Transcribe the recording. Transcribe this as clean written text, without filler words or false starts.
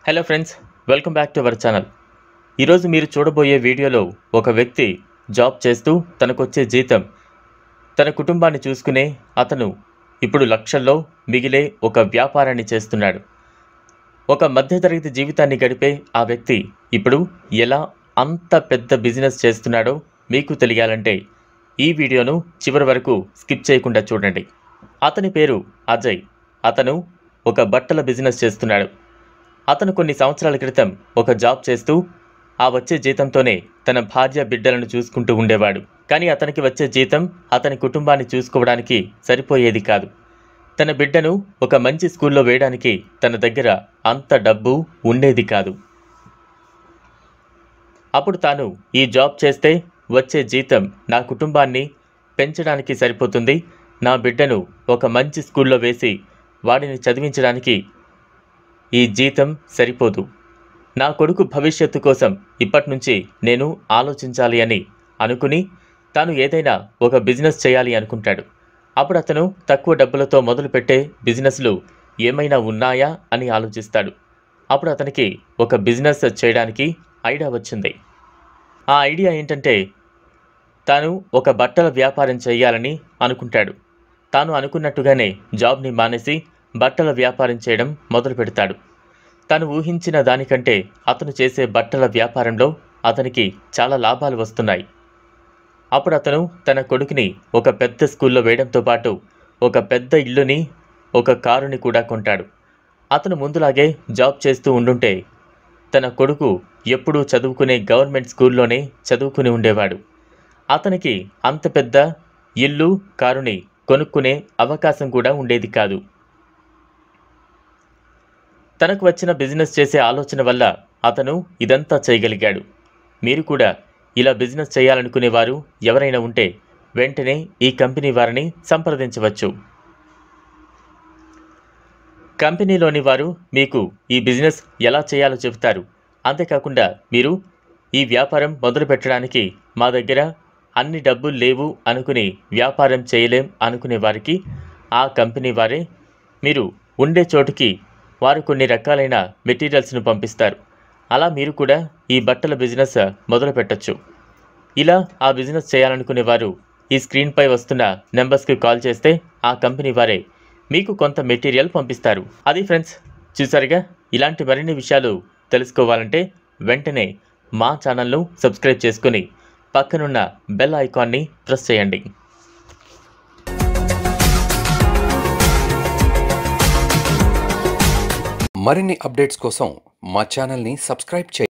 Hello friends, welcome back to our channel. ఈరోజు మీరు చూడబోయే వీడియోలో ఒక వ్యక్తి జాబ్ చేస్తూ తనకొచ్చే జీతం, తన కుటుంబాన్ని చూసుకునే అతను ఇప్పుడు లక్షల్లో మిగిలే ఒక వ్యాపారాన్ని చేస్తున్నాడు. ఒక మధ్యతరగతి జీవితాన్ని గడిపే ఆ వ్యక్తి ఇప్పుడు ఎలా అంత పెద్ద బిజినెస్ చేస్తున్నాడో మీకు తెలియాలంటే ఈ వీడియోను చివరి వరకు స్కిప్ చేయకుండా చూడండి. అతని పేరు అజయ్. అతను ఒక బట్టల బిజినెస్ చేస్తున్నాడు. అతను కొన్ని సంవత్సరాల క్రితం ఒక జాబ్ చేస్తూ ఆ వచ్చే జీతంతోనే తన భార్య బిడ్డలను చూసుకుంటూ ఉండేవాడు. కానీ అతనికి వచ్చే జీతం అతని కుటుంబాన్ని చూసుకోవడానికి సరిపోయేది కాదు. తన బిడ్డను ఒక మంచి స్కూల్లో వేయడానికి తన దగ్గర అంత డబ్బు ఉండేది కాదు. అప్పుడు తాను ఈ జాబ్ చేస్తే వచ్చే జీతం నా కుటుంబాన్ని పెంచడానికి సరిపోతుంది, నా బిడ్డను ఒక మంచి స్కూల్లో వేసి వాడిని చదివించడానికి ఈ జీతం సరిపోదు, నా కొడుకు భవిష్యత్తు కోసం ఇప్పటినుంచి నేను ఆలోచించాలి అని అనుకుని తాను ఏదైనా ఒక బిజినెస్ చేయాలి అనుకుంటాడు. అప్పుడు అతను తక్కువ డబ్బులతో మొదలుపెట్టే బిజినెస్లు ఏమైనా ఉన్నాయా అని ఆలోచిస్తాడు. అప్పుడు అతనికి ఒక బిజినెస్ చేయడానికి ఐడియా వచ్చింది. ఆ ఐడియా ఏంటంటే తాను ఒక బట్టల వ్యాపారం చేయాలని అనుకుంటాడు. తాను అనుకున్నట్టుగానే జాబ్ని మానేసి బట్టల వ్యాపారం చేయడం మొదలు పెడతాడు. తాను ఊహించిన దానికంటే అతను చేసే బట్టల వ్యాపారంలో అతనికి చాలా లాభాలు వస్తున్నాయి. అప్పుడు అతను తన కొడుకుని ఒక పెద్ద స్కూల్లో వేయడంతో పాటు ఒక పెద్ద ఇల్లుని, ఒక కారుని కూడా కొంటాడు. అతను ముందులాగే జాబ్ చేస్తూ ఉండుంటే తన కొడుకు ఎప్పుడూ చదువుకునే గవర్నమెంట్ స్కూల్లోనే చదువుకుని ఉండేవాడు. అతనికి అంత పెద్ద ఇల్లు, కారుని కొనుక్కునే అవకాశం కూడా ఉండేది కాదు. తనకు వచ్చిన బిజినెస్ చేసే ఆలోచన వల్ల అతను ఇదంతా చేయగలిగాడు. మీరు కూడా ఇలా బిజినెస్ చేయాలనుకునేవారు ఎవరైనా ఉంటే వెంటనే ఈ కంపెనీ వారిని సంప్రదించవచ్చు. కంపెనీలోని వారు మీకు ఈ బిజినెస్ ఎలా చేయాలో చెబుతారు. అంతేకాకుండా మీరు ఈ వ్యాపారం మొదలు పెట్టడానికి మా దగ్గర అన్ని డబ్బులు లేవు అనుకుని వ్యాపారం చేయలేం అనుకునే వారికి ఆ కంపెనీ వారే మీరు ఉండే చోటుకి వారు కొన్ని రకాలైన మెటీరియల్స్ను పంపిస్తారు. అలా మీరు కూడా ఈ బట్టల బిజినెస్ మొదలు పెట్టచ్చు. ఇలా ఆ బిజినెస్ చేయాలనుకునే వారు ఈ స్క్రీన్పై వస్తున్న నెంబర్స్కి కాల్ చేస్తే ఆ కంపెనీ వారే మీకు కొంత మెటీరియల్ పంపిస్తారు. అది ఫ్రెండ్స్, చూసారుగా. ఇలాంటి మరిన్ని విషయాలు తెలుసుకోవాలంటే వెంటనే మా ఛానల్ను సబ్స్క్రైబ్ చేసుకుని పక్కనున్న బెల్ ఐకాన్ని ప్రెస్ చేయండి. మరిన్ని అప్డేట్స్ కోసం మా ఛానల్ని సబ్స్క్రైబ్ చేయండి.